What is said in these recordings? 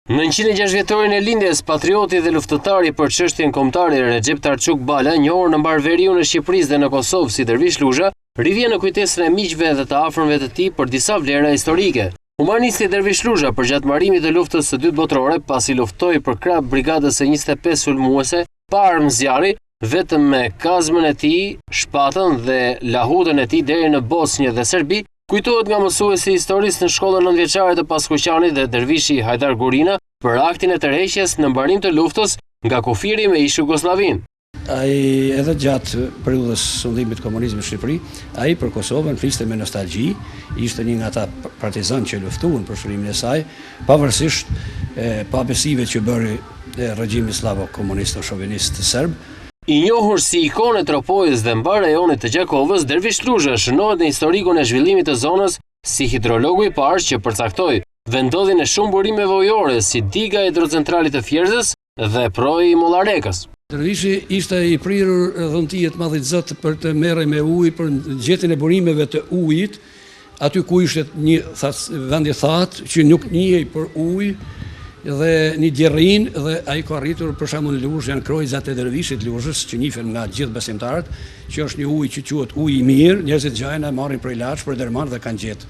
Në 106 vjetorin e lindjes, patrioti dhe luftëtari për çështjen kombëtare Recep Tarçuk Bala, njohur në mbarveriun e Shqipërisë dhe në Kosovë si Dervish Lusha, rivjen në kujtesën e miqve dhe të afërmve të tij për disa vlera historike. Humanisti Dervish Lusha përgjatë marrimit të luftës së dytë botërore, pasi luftoi për krah brigadës së 25 sulmuese, pa armë zjarri, vetëm me kazmën e tij, shpatën dhe lahutën e tij deri në Bosnjë dhe Serbi, kujtohet nga mësuesi i historisë në shkollën nëntëvjeçare të Paskuqanit dhe dervishi Hajdar Gurina për aktin e tërheqjes në mbarim të luftës nga kufiri me ish Jugosllavin. Ai edhe gjatë periudhës sundimit komunizmit në Shqipëri, ai për Kosovën fliste me nostalgji, ishte një nga ata partizan që luftuan për shërimin e saj, pavarësisht pabesive që bëri regjimi slavo-komunist shovinist serb. I njohur si ikon e Tropojës dhe mbar rajonit të Gjakovës, Dervish Lusha shënohet në historikun e zhvillimit të zonës si hidrologu i parë që përcaktoi vendodhjen e shumë burime ujore si diga e hidrocentralit të Fierzës dhe proji i Mollarekës. Dervishi ishte i prirur dhëntie të madhit Zot për të merrej me ujë, për gjetjen e burimeve të ujit, aty ku ishte një vend i thatë që nuk njihej për ujë, dhe një djerrin dhe ai ka arritur për shembull Lush janë krojzat e Dervishit Lushës që njihen nga gjithë besimtarët, që është një ujë që quhet ujë i mirë, njerëzit gjajnë marrin për ilaç, për derman dhe kanë gjetë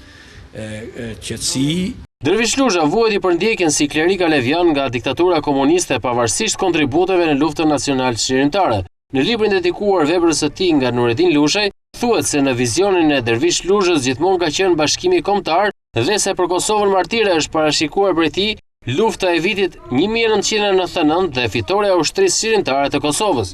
qetësi. Dervish Lusha vuhet i për ndjekjen si klerik alevian nga diktatura komuniste pavarësisht kontributeve në luftën nacional çlirimtare. Në librin dedikuar veprës së tij nga Nurettin Lushaj, thuhet se në vizionin e Dervish Lushës gjithmonë ka qenë bashkimi kombëtar dhe se për Kosovën martire është parashikuar prej tij lufta e vitit 1999 dhe fitoria e ushtrisë çlirimtare të Kosovës.